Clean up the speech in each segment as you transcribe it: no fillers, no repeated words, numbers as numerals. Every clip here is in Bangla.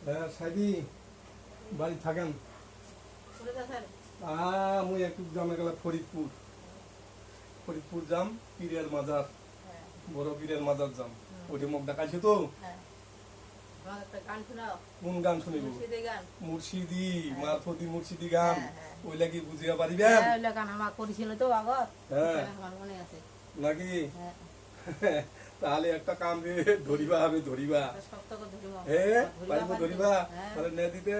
হ্যাঁ সাইদি বাড়ি থাকেন? মুই একটু জামে গেলাম ফরিদপুর যাম, পীরের মাজার, বড় পীরের মাজার যাম। ওইটা মুখ দেখাইছে তো। কোন গান শুনিব? মুর্শিদি মারফতি মুর্শিদি গান। ওই লাগি বুঝিয়া পারিবেন নাকি? তাহলে একটা কাম রে ধরিবা, আমি ধরিবা। হ্যাঁ পারিব ধরিবা? তাহলে নে দিতে।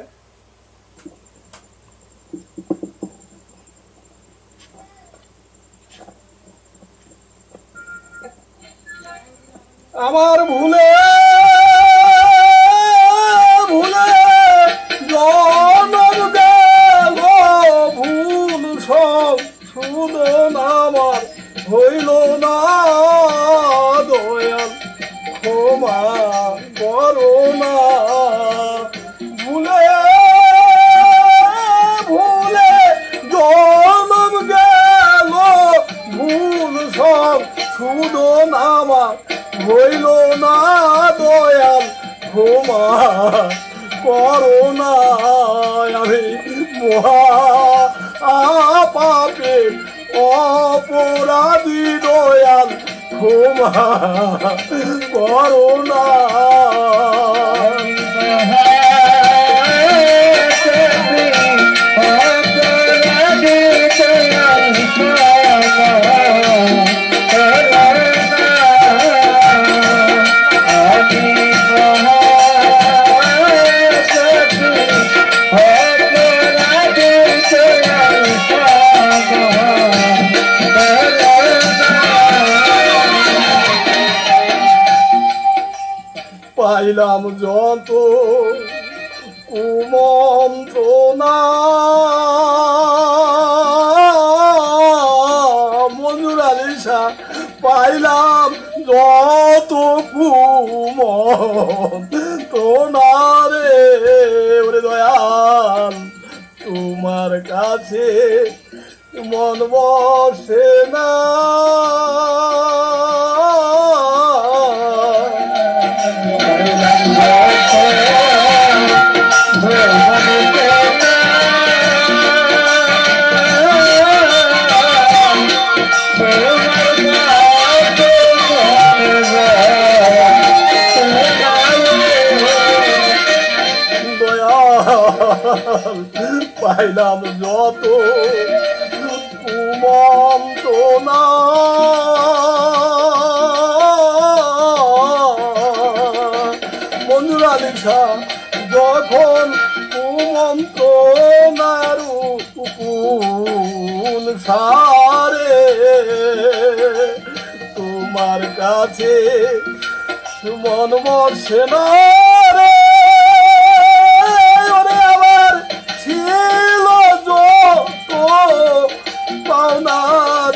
আমার ভুলে জনম গেল, ভুল সব শুধন আমার হইল না, দয়াল ক্ষমা করো না। ভুলে জনম গেল, ভুল সব শুধন আমার হইল না, দয়াল ক্ষমা করো না। আমি মহা পাপে অপরাধী, দয়াল ক্ষমা করো না। পাইলাম যত কুমন্ত্রণা, মঞ্জুর আলিশা পাইলাম যত কুমন্ত্রণা রে। ওরে দয়াল তোমার কাছে মন বসে না, পাইলাম যত কুমন্ত্রণা, মঞ্জুর আলিশা যখন কুমন্ত্রণার উপকূল সারে, তোমার কাছে মন বসে না রে। ছিল যত পাওনা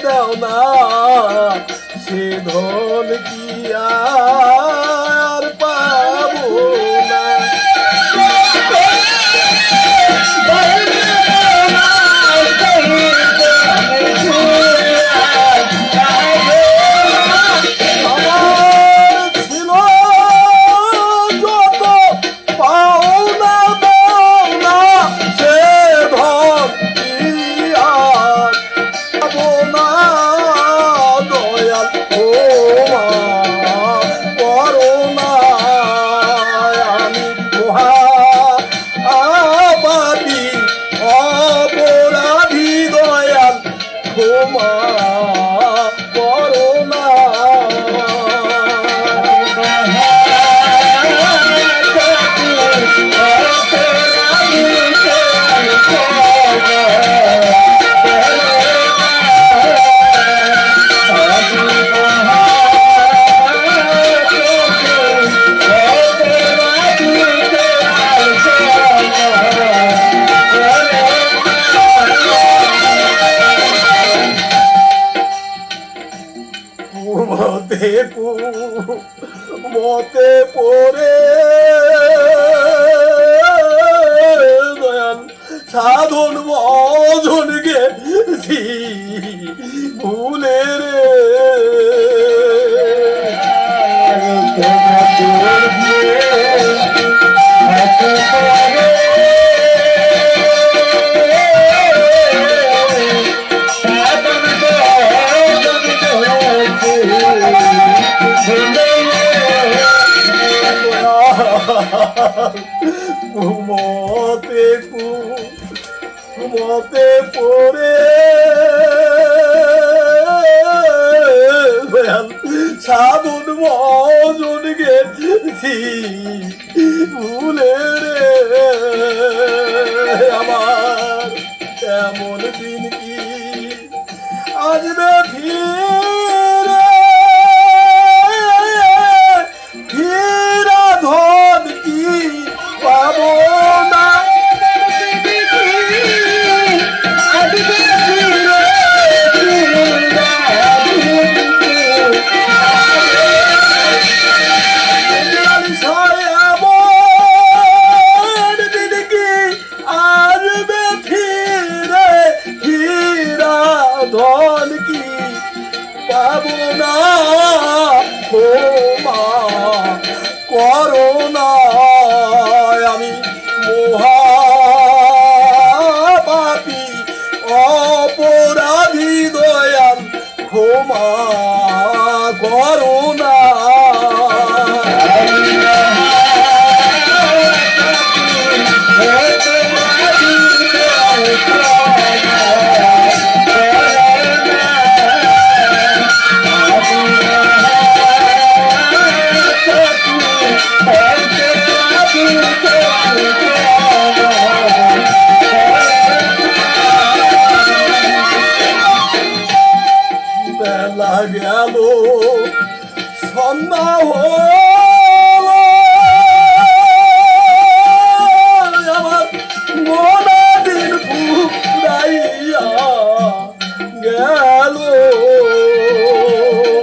দেওনা, সে ধন কি আর পাবো না। মতে পড়ে দয়াল সাধন ভজন গেছি ভুলে রে ঘুমতে পড়ে সাধন ভজন গেছি ভুলে রে আমার এমন দিন কি আসবে ফিরে ফিরা ধন কি পাবো না ধন কি পাবো না ক্ষমা করো না আমি মহাপাপী অপরাধী দয়াল ক্ষমা করো না বেলা গেল সন্ধ্যা আমার গোনা দিন ফুরাইয়া গেল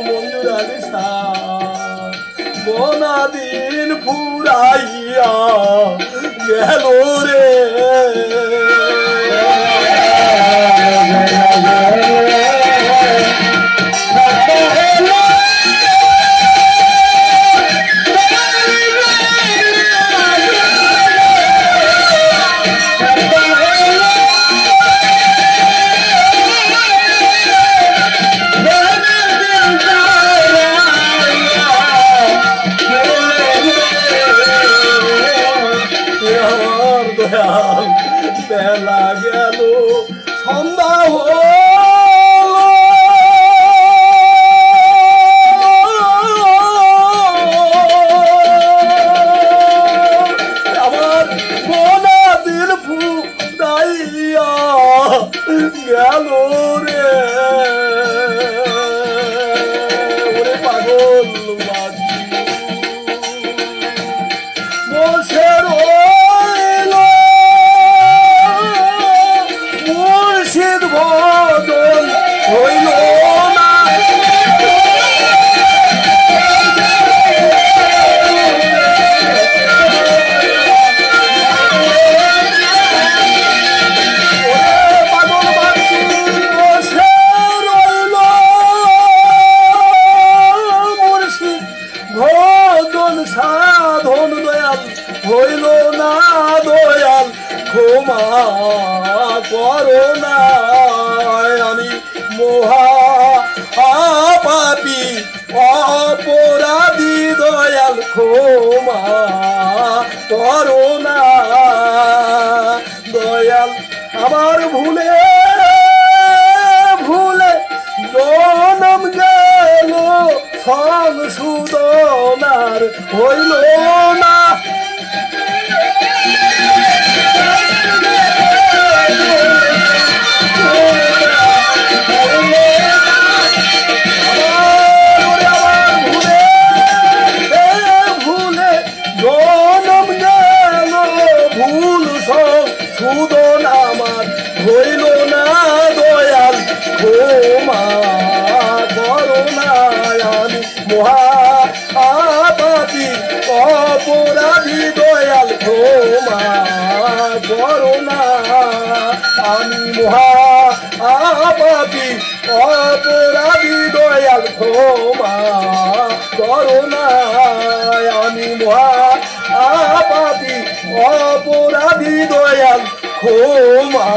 মঞ্জুরালি গোনা দিন ফুরাইয়া গেল রে বেলা গেল সন্ধ্যা আমার গোনা দিল ফুরাইয়া গেল রে ওরে পাগল বসে ভজন হইল না পাগল বাসি বসে রইল মুর্শিদ ভজন সাধন দয়াল হইল না দয়াল ক্ষমা করো না আমি মহাপাপী অপরাধী দয়াল ক্ষমা করো না দয়াল আমার ভুলে ভুলে জনম গেল সংশোধনার হইল না সুদন আমার হইল না দয়াল ক্ষমা করো না আমি মহাপাপী অপরাধী দয়াল ক্ষমা করো না আমি মহাপাপী অপরাধী দয়াল ক্ষমা করো না আমি মহাপাপী অপরাধী দয়াল ক্ষমা